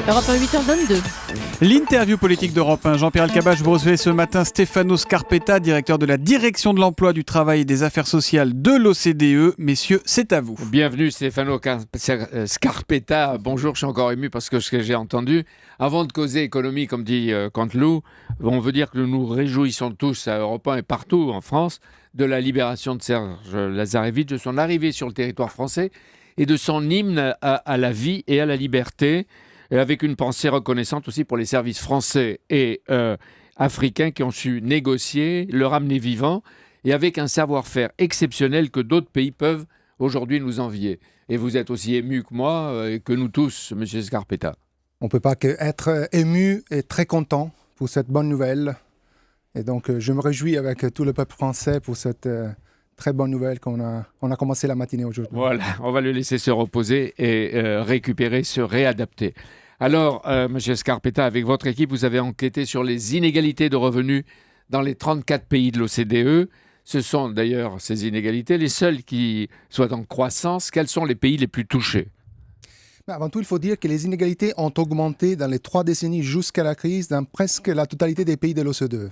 Europe 1, 8h22. L'interview politique d'Europe 1. Jean-Pierre Elkabbach, vous recevez ce matin Stefano Scarpetta, directeur de la direction de l'emploi, du travail et des affaires sociales de l'OCDE. Messieurs, c'est à vous. Bienvenue Stefano Scarpetta. Bonjour, je suis encore ému parce que ce que j'ai entendu. Avant de causer économie, comme dit Canteloup, on veut dire que nous nous réjouissons tous à Europe 1 et partout en France de la libération de Serge Lazarevitch, de son arrivée sur le territoire français et de son hymne à la vie et à la liberté. Et avec une pensée reconnaissante aussi pour les services français et africains qui ont su négocier, le ramener vivant, et avec un savoir-faire exceptionnel que d'autres pays peuvent aujourd'hui nous envier. Et vous êtes aussi ému que moi et que nous tous, M. Scarpetta. On ne peut pas qu'être ému et très content pour cette bonne nouvelle. Et donc, je me réjouis avec tout le peuple français pour cette très bonne nouvelle qu'on a commencé la matinée aujourd'hui. Voilà, on va le laisser se reposer et récupérer, se réadapter. Alors, M. Scarpetta, avec votre équipe, vous avez enquêté sur les inégalités de revenus dans les 34 pays de l'OCDE. Ce sont d'ailleurs ces inégalités les seules qui soient en croissance. Quels sont les pays les plus touchés ? Avant tout, il faut dire que les inégalités ont augmenté dans les 3 décennies jusqu'à la crise dans presque la totalité des pays de l'OCDE.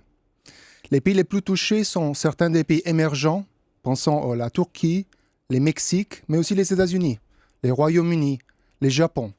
Les pays les plus touchés sont certains des pays émergents, pensons à la Turquie, les Mexique, mais aussi les États-Unis, les Royaumes-Unis, les Japon.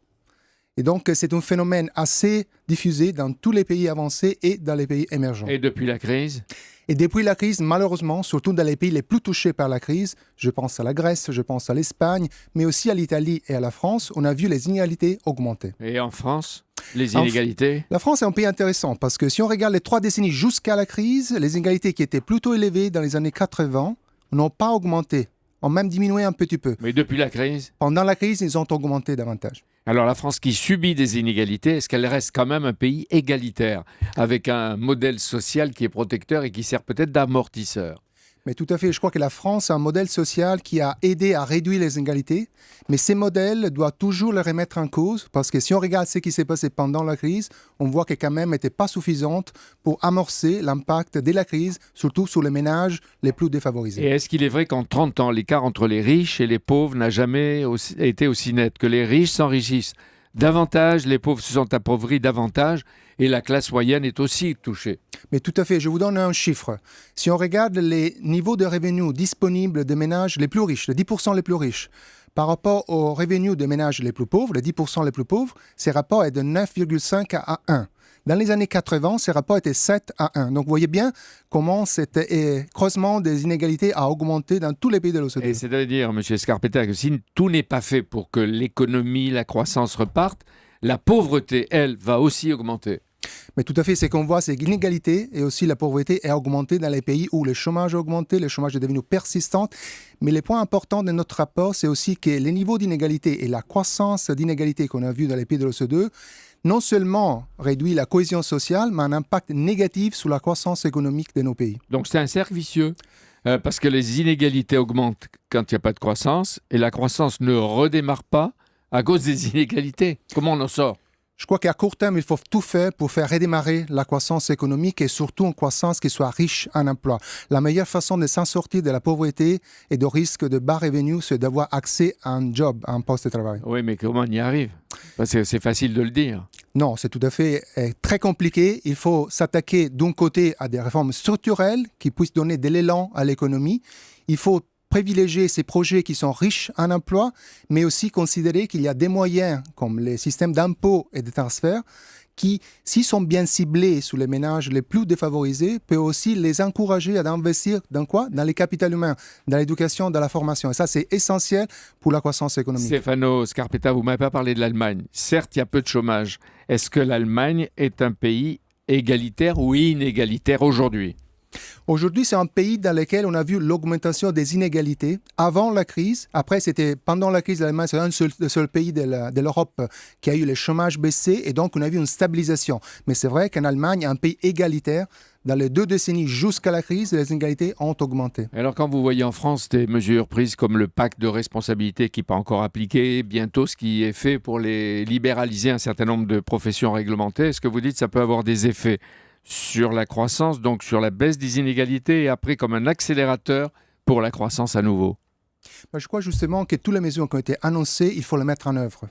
Et donc, c'est un phénomène assez diffusé dans tous les pays avancés et dans les pays émergents. Et depuis la crise ? Et depuis la crise, malheureusement, surtout dans les pays les plus touchés par la crise, je pense à la Grèce, je pense à l'Espagne, mais aussi à l'Italie et à la France, on a vu les inégalités augmenter. Et en France, les inégalités ? La France est un pays intéressant parce que si on regarde les 3 décennies jusqu'à la crise, les inégalités qui étaient plutôt élevées dans les années 80 n'ont pas augmenté, ont même diminué un petit peu. Mais depuis la crise ? Pendant la crise, ils ont augmenté davantage. Alors la France qui subit des inégalités, est-ce qu'elle reste quand même un pays égalitaire, avec un modèle social qui est protecteur et qui sert peut-être d'amortisseur ? Mais tout à fait, je crois que la France a un modèle social qui a aidé à réduire les inégalités, mais ces modèles doivent toujours les remettre en cause, parce que si on regarde ce qui s'est passé pendant la crise, on voit que quand même n'était pas suffisante pour amorcer l'impact de la crise, surtout sur les ménages les plus défavorisés. Et est-ce qu'il est vrai qu'en 30 ans, l'écart entre les riches et les pauvres n'a jamais été aussi net, que les riches s'enrichissent davantage, les pauvres se sont appauvris davantage et la classe moyenne est aussi touchée? Mais tout à fait, je vous donne un chiffre. Si on regarde les niveaux de revenus disponibles des ménages les plus riches, les 10% les plus riches, par rapport aux revenus des ménages les plus pauvres, les 10% les plus pauvres, ces rapports est de 9,5 à 1. Dans les années 80, ces rapports étaient 7 à 1. Donc, vous voyez bien comment cet creusement des inégalités a augmenté dans tous les pays de l'OCDE. Et c'est-à-dire, M. Scarpetta, que si tout n'est pas fait pour que l'économie, la croissance repartent, la pauvreté, elle, va aussi augmenter. Mais tout à fait, ce qu'on voit, c'est que l'inégalité et aussi la pauvreté est augmentée dans les pays où le chômage a augmenté, le chômage est devenu persistant. Mais les points importants de notre rapport, c'est aussi que les niveaux d'inégalité et la croissance d'inégalité qu'on a vu dans les pays de l'OCDE non seulement réduit la cohésion sociale, mais un impact négatif sur la croissance économique de nos pays. Donc c'est un cercle vicieux, parce que les inégalités augmentent quand il n'y a pas de croissance, et la croissance ne redémarre pas à cause des inégalités. Comment on en sort ? Je crois qu'à court terme, il faut tout faire pour faire redémarrer la croissance économique et surtout une croissance qui soit riche en emploi. La meilleure façon de s'en sortir de la pauvreté et de risque de bas revenus, c'est d'avoir accès à un job, à un poste de travail. Oui, mais comment on y arrive ? Parce que c'est facile de le dire. Non, c'est tout à fait très compliqué. Il faut s'attaquer d'un côté à des réformes structurelles qui puissent donner de l'élan à l'économie. Il faut privilégier ces projets qui sont riches en emploi, mais aussi considérer qu'il y a des moyens, comme les systèmes d'impôts et de transferts, qui, s'ils sont bien ciblés sur les ménages les plus défavorisés, peuvent aussi les encourager à investir dans quoi ? Dans les capitaux humains, dans l'éducation, dans la formation. Et ça, c'est essentiel pour la croissance économique. Stefano Scarpetta, vous ne m'avez pas parlé de l'Allemagne. Certes, il y a peu de chômage. Est-ce que l'Allemagne est un pays égalitaire ou inégalitaire aujourd'hui ? Aujourd'hui, c'est un pays dans lequel on a vu l'augmentation des inégalités avant la crise. Après, c'était pendant la crise, l'Allemagne, c'est le seul pays de l'Europe qui a eu le chômage baissé et donc on a vu une stabilisation. Mais c'est vrai qu'en Allemagne, un pays égalitaire, dans les 2 décennies jusqu'à la crise, les inégalités ont augmenté. Alors quand vous voyez en France des mesures prises comme le pacte de responsabilité qui n'est pas encore appliqué, bientôt ce qui est fait pour les libéraliser un certain nombre de professions réglementées, est-ce que vous dites que ça peut avoir des effets sur la croissance, donc sur la baisse des inégalités et après comme un accélérateur pour la croissance à nouveau? Je crois justement que toutes les mesures qui ont été annoncées, il faut les mettre en œuvre.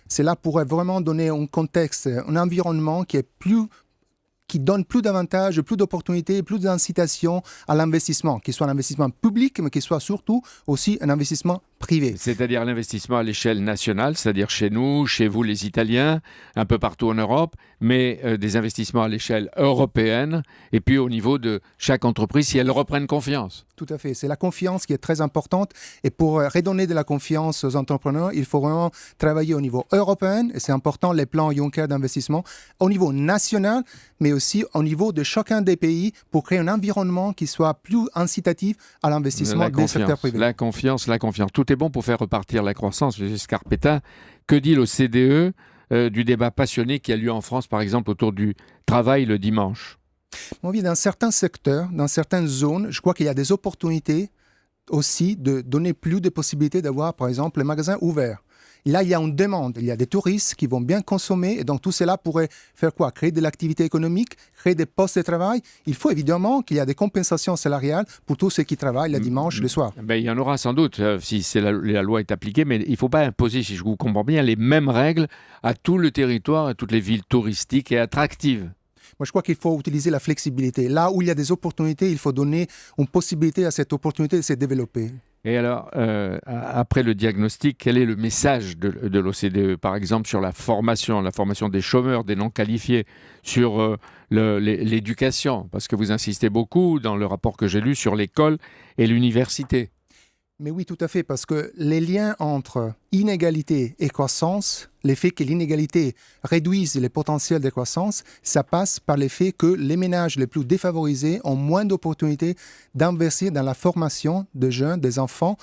Cela pourrait vraiment donner un contexte, un environnement qui donne plus d'avantages, plus d'opportunités, plus d'incitation à l'investissement, qu'il soit un investissement public, mais qu'il soit surtout aussi un investissement privé. C'est-à-dire l'investissement à l'échelle nationale, c'est-à-dire chez nous, chez vous les Italiens, un peu partout en Europe, mais des investissements à l'échelle européenne et puis au niveau de chaque entreprise si elles reprennent confiance. Tout à fait. C'est la confiance qui est très importante. Et pour redonner de la confiance aux entrepreneurs, il faut vraiment travailler au niveau européen. Et c'est important, les plans Juncker d'investissement, au niveau national, mais aussi au niveau de chacun des pays pour créer un environnement qui soit plus incitatif à l'investissement des secteurs privés. La confiance. Tout est bon pour faire repartir la croissance. M. Scarpetta, que dit l'OCDE du débat passionné qui a lieu en France, par exemple, autour du travail le dimanche? Dans certains secteurs, dans certaines zones, je crois qu'il y a des opportunités aussi de donner plus de possibilités d'avoir, par exemple, les magasins ouverts. Et là, il y a une demande, il y a des touristes qui vont bien consommer et donc tout cela pourrait faire quoi? Créer de l'activité économique, créer des postes de travail. Il faut évidemment qu'il y ait des compensations salariales pour tous ceux qui travaillent le dimanche, le soir. Il y en aura sans doute si la loi est appliquée, mais il ne faut pas imposer, si je vous comprends bien, les mêmes règles à tout le territoire, à toutes les villes touristiques et attractives. Moi, je crois qu'il faut utiliser la flexibilité. Là où il y a des opportunités, il faut donner une possibilité à cette opportunité de se développer. Et alors, après le diagnostic, quel est le message de l'OCDE, par exemple, sur la formation des chômeurs, des non qualifiés, sur l'éducation? Parce que vous insistez beaucoup dans le rapport que j'ai lu sur l'école et l'université. Mais oui, tout à fait, parce que les liens entre inégalité et croissance, l'effet que l'inégalité réduise les potentiels de croissance, ça passe par l'effet que les ménages les plus défavorisés ont moins d'opportunités d'investir dans la formation de jeunes, des enfants.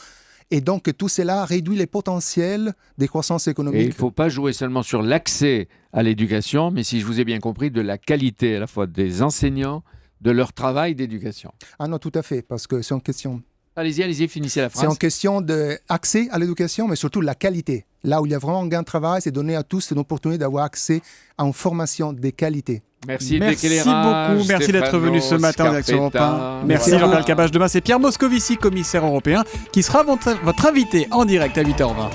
Et donc, tout cela réduit les potentiels des croissances économiques. Et il ne faut pas jouer seulement sur l'accès à l'éducation, mais si je vous ai bien compris, de la qualité à la fois des enseignants, de leur travail d'éducation. Ah non, tout à fait, parce que c'est une question... Allez-y, finissez la phrase. C'est une question d'accès à l'éducation, mais surtout la qualité. Là où il y a vraiment un gain de travail, c'est donner à tous une opportunité d'avoir accès à une formation de qualité. Merci beaucoup. Merci d'être venu ce matin en Action Europe 1. Merci Jean-Pierre Cabage. Demain, c'est Pierre Moscovici, commissaire européen, qui sera votre invité en direct à 8h20.